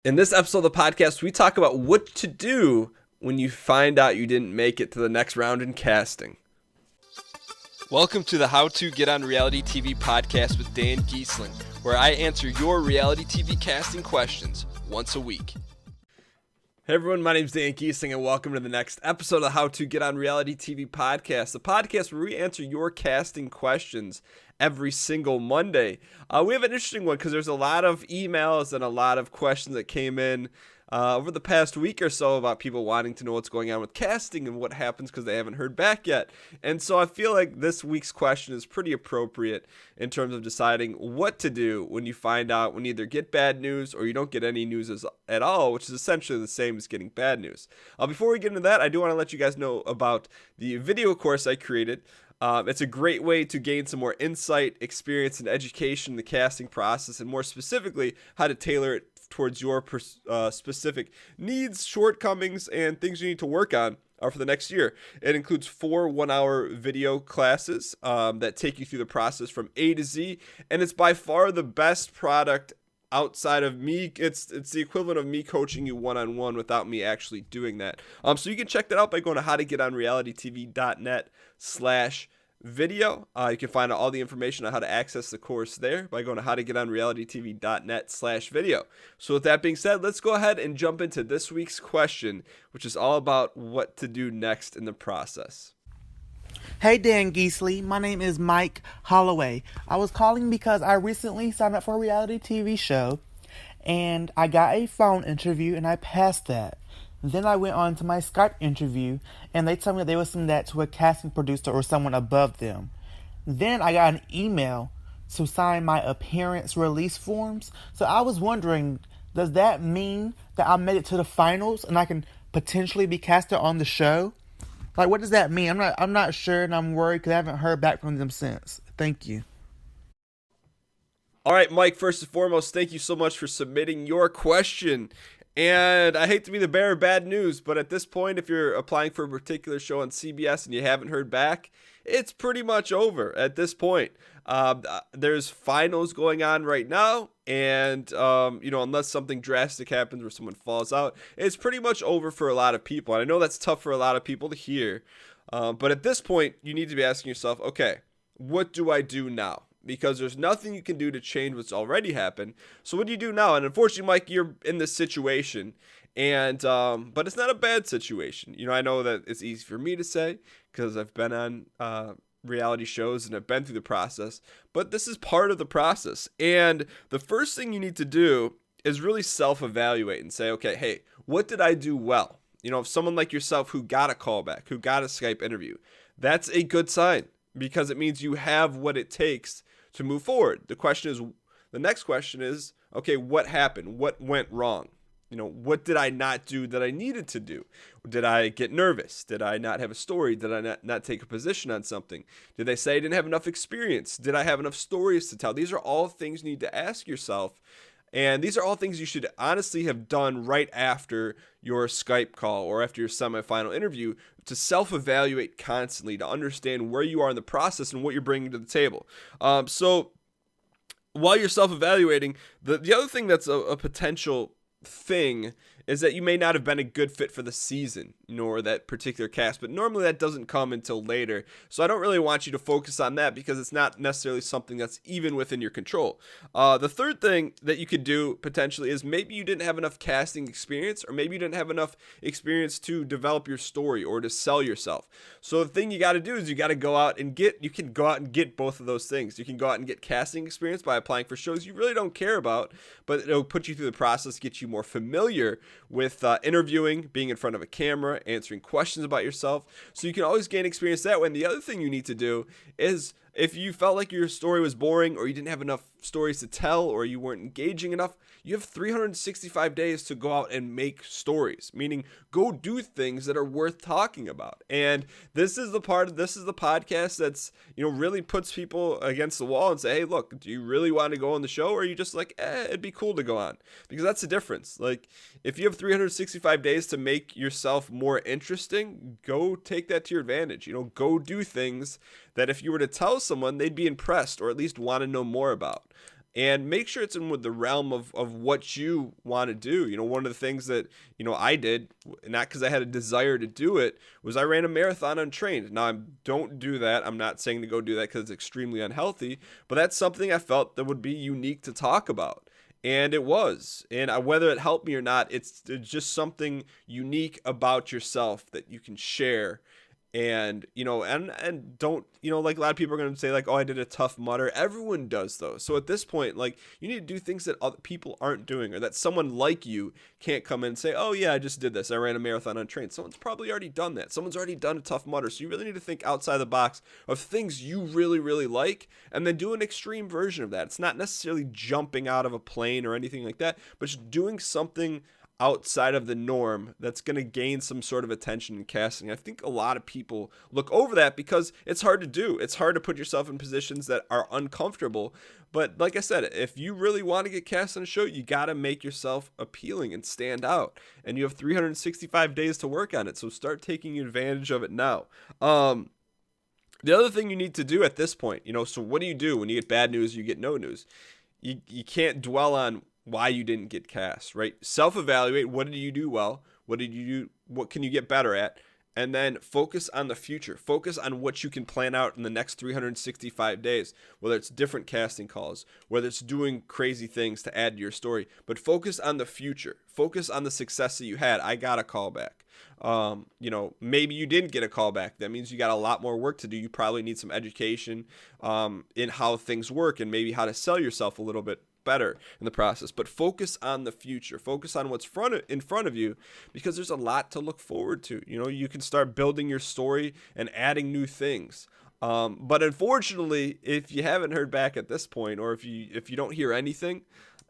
In this episode of the podcast, we talk about what to do when you find out you didn't make it to the next round in casting. Welcome to the How to Get on Reality TV podcast with Dan Giesling, where I answer your reality TV casting questions once a week. Hey everyone, my name is Dan Giesling and welcome to the next episode of How to Get on Reality TV podcast, the podcast where we answer your casting questions every single Monday. We have an interesting one because there's a lot of emails and a lot of questions that came in over the past week or so about people wanting to know what's going on with casting and what happens because they haven't heard back yet. And so I feel like this week's question is pretty appropriate in terms of deciding what to do when you find out when you either get bad news or you don't get any news at all, which is essentially the same as getting bad news. Before we get into that, I do want to let you guys know about the video course I created. It's a great way to gain some more insight, experience, and education in the casting process, and more specifically, how to tailor it towards your specific needs, shortcomings, and things you need to work on for the next year. It includes 4 one-hour video classes that take you through the process from A to Z, and it's by far the best product outside of me. It's the equivalent of me coaching you one-on-one without me actually doing that. So you can check that out by going to howtogetonrealitytv.net/video. You can find out all the information on how to access the course there by going to howtogetonrealitytv.net/video. So with that being said, let's go ahead and jump into this week's question, which is all about what to do next in the process. Hey Dan Giesling, my name is Mike Holloway. I was calling because I recently signed up for a reality TV show and I got a phone interview and I passed that. Then I went on to my Skype interview and they told me that they would send that to a casting producer or someone above them. Then I got an email to sign my appearance release forms. So I was wondering, does that mean that I made it to the finals and I can potentially be casted on the show? Like, what does that mean? I'm not sure, and I'm worried because I haven't heard back from them since. Thank you. All right, Mike, first and foremost, thank you so much for submitting your question. And I hate to be the bearer of bad news, but at this point, if you're applying for a particular show on CBS and you haven't heard back, it's pretty much over at this point. There's finals going on right now, and unless something drastic happens where someone falls out, it's pretty much over for a lot of people. And I know that's tough for a lot of people to hear, but at this point, you need to be asking yourself, okay, what do I do now? Because there's nothing you can do to change what's already happened. So what do you do now? And unfortunately, Mike, you're in this situation, and but it's not a bad situation. I know that it's easy for me to say because I've been on reality shows and I've been through the process, but this is part of the process. And the first thing you need to do is really self-evaluate and say, okay, hey, what did I do well? If someone like yourself who got a callback, who got a Skype interview, that's a good sign because it means you have what it takes to move forward. The next question is, okay, what happened? What went wrong? What did I not do that I needed to do? Did I get nervous? Did I not have a story? Did I not take a position on something? Did they say I didn't have enough experience? Did I have enough stories to tell? These are all things you need to ask yourself. And these are all things you should honestly have done right after your Skype call or after your semifinal interview to self-evaluate constantly, to understand where you are in the process and what you're bringing to the table. So while you're self-evaluating, the other thing that's a potential thing is that you may not have been a good fit for the season, or that particular cast, but normally that doesn't come until later. So I don't really want you to focus on that because it's not necessarily something that's even within your control. The third thing that you could do potentially is maybe you didn't have enough casting experience, or maybe you didn't have enough experience to develop your story or to sell yourself. So the thing you got to do is you can go out and get both of those things. You can go out and get casting experience by applying for shows you really don't care about, but it'll put you through the process, get you more familiar with interviewing, being in front of a camera, answering questions about yourself. So you can always gain experience that way. And the other thing you need to do is, if you felt like your story was boring or you didn't have enough stories to tell or you weren't engaging enough, you have 365 days to go out and make stories, meaning go do things that are worth talking about. And this is the podcast that's, really puts people against the wall and say, hey, look, do you really want to go on the show? Or are you just like, it'd be cool to go on? Because that's the difference. Like, if you have 365 days to make yourself more interesting, go take that to your advantage. Go do things that if you were to tell someone, they'd be impressed or at least want to know more about. and make sure it's in with the realm of what you want to do. One of the things that, I did, not because I had a desire to do it, was I ran a marathon untrained. Now, I don't do that. I'm not saying to go do that because it's extremely unhealthy, but that's something I felt that would be unique to talk about. And it was. And whether it helped me or not, it's just something unique about yourself that you can share. And, and don't, like a lot of people are going to say like, oh, I did a Tough Mudder. Everyone does those. So at this point, like, you need to do things that other people aren't doing, or that someone like you can't come in and say, oh yeah, I just did this. I ran a marathon untrained. Someone's probably already done that. Someone's already done a Tough Mudder. So you really need to think outside the box of things you really, really like, and then do an extreme version of that. It's not necessarily jumping out of a plane or anything like that, but just doing something outside of the norm that's going to gain some sort of attention in casting. I think a lot of people look over that because it's hard to do. It's hard to put yourself in positions that are uncomfortable. But like I said, if you really want to get cast on a show, you got to make yourself appealing and stand out. And you have 365 days to work on it. So start taking advantage of it now. The other thing you need to do at this point, so what do you do when you get bad news, you get no news? You can't dwell on why you didn't get cast, right? Self-evaluate. What did you do well? What did you do? What can you get better at? And then focus on the future. Focus on what you can plan out in the next 365 days, whether it's different casting calls, whether it's doing crazy things to add to your story, but focus on the future. Focus on the success that you had. I got a call back. Maybe you didn't get a call back. That means you got a lot more work to do. You probably need some education in how things work and maybe how to sell yourself a little bit better in the process. But focus on the future. Focus on what's in front of you, because there's a lot to look forward to. You can start building your story and adding new things. But unfortunately, if you haven't heard back at this point, or if you don't hear anything,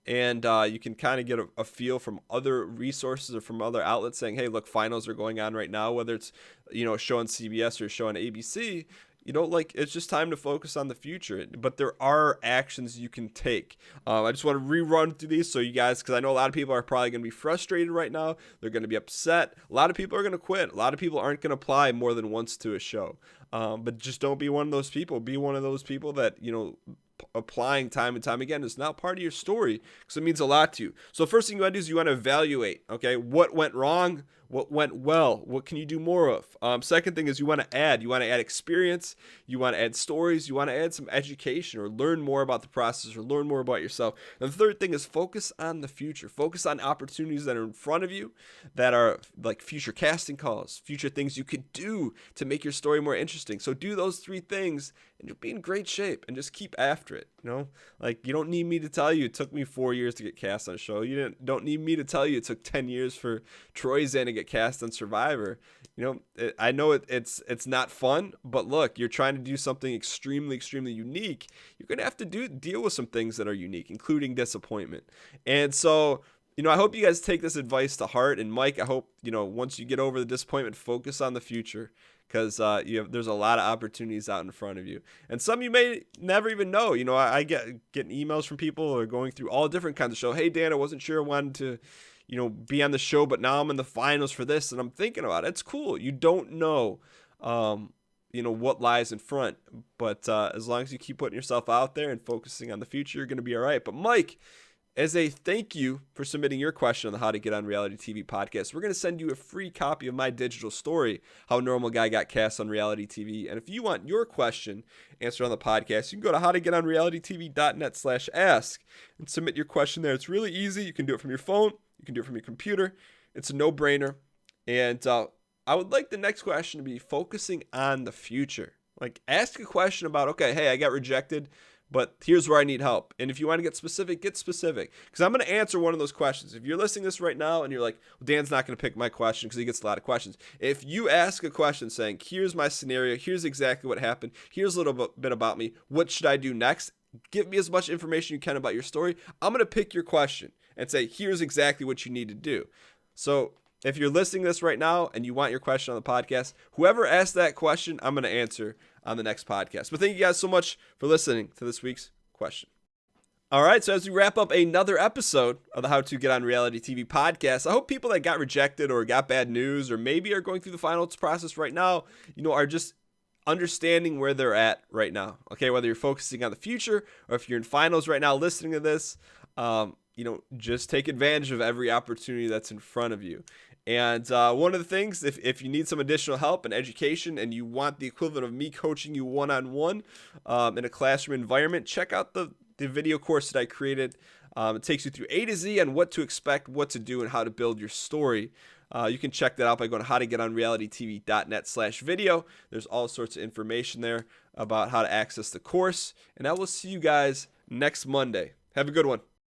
and you can kind of get a feel from other resources or from other outlets saying, hey, look, finals are going on right now, whether it's, a show on CBS or a show on ABC, it's just time to focus on the future. But there are actions you can take. I just want to rerun through these so you guys, because I know a lot of people are probably going to be frustrated right now. They're going to be upset. A lot of people are going to quit. A lot of people aren't going to apply more than once to a show. But just don't be one of those people. Be one of those people that, applying time and time again is now part of your story, because it means a lot to you. So first thing you want to do is you want to evaluate, okay, what went wrong, what went well, what can you do more of. Second thing is you want to add experience, you want to add stories, you want to add some education or learn more about the process or learn more about yourself. And the third thing is focus on the future. Focus on opportunities that are in front of you, that are like future casting calls, future things you could do to make your story more interesting. So do those three things and you'll be in great shape, and just keep after it. Like, you don't need me to tell you it took me 4 years to get cast on a show. You don't need me to tell you it took 10 years for Troy Zan to get cast on Survivor. I know it's not fun, but look, you're trying to do something extremely, extremely unique. You're going to have to deal with some things that are unique, including disappointment. And so, I hope you guys take this advice to heart. And Mike, I hope, once you get over the disappointment, focus on the future, because there's a lot of opportunities out in front of you. And some you may never even know. I get emails from people who are going through all different kinds of shows. Hey, Dan, I wasn't sure I wanted to, be on the show, but now I'm in the finals for this, and I'm thinking about it. It's cool. You don't know, what lies in front. But as long as you keep putting yourself out there and focusing on the future, you're going to be all right. But Mike, as a thank you for submitting your question on the How to Get on Reality TV podcast, we're going to send you a free copy of my digital story, How a Normal Guy Got Cast on Reality TV. And if you want your question answered on the podcast, you can go to howtogetonrealitytv.net/ask and submit your question there. It's really easy. You can do it from your phone. You can do it from your computer. It's a no-brainer. And I would like the next question to be focusing on the future. Like, ask a question about, okay, hey, I got rejected, but here's where I need help. And if you want to get specific, because I'm going to answer one of those questions. If you're listening to this right now and you're like, well, Dan's not going to pick my question because he gets a lot of questions. If you ask a question saying, here's my scenario, here's exactly what happened, here's a little bit about me, what should I do next? Give me as much information you can about your story. I'm going to pick your question and say, here's exactly what you need to do. So if you're listening to this right now and you want your question on the podcast, whoever asked that question, I'm going to answer on the next podcast. But thank you guys so much for listening to this week's question. All right, so as we wrap up another episode of the How to Get on Reality TV podcast, I hope people that got rejected or got bad news or maybe are going through the finals process right now, are just understanding where they're at right now. Okay, whether you're focusing on the future or if you're in finals right now listening to this, just take advantage of every opportunity that's in front of you. And one of the things, if you need some additional help in education and you want the equivalent of me coaching you one-on-one in a classroom environment, check out the video course that I created. It takes you through A to Z on what to expect, what to do, and how to build your story. You can check that out by going to howtogetonrealitytv.net/video. There's all sorts of information there about how to access the course. And I will see you guys next Monday. Have a good one.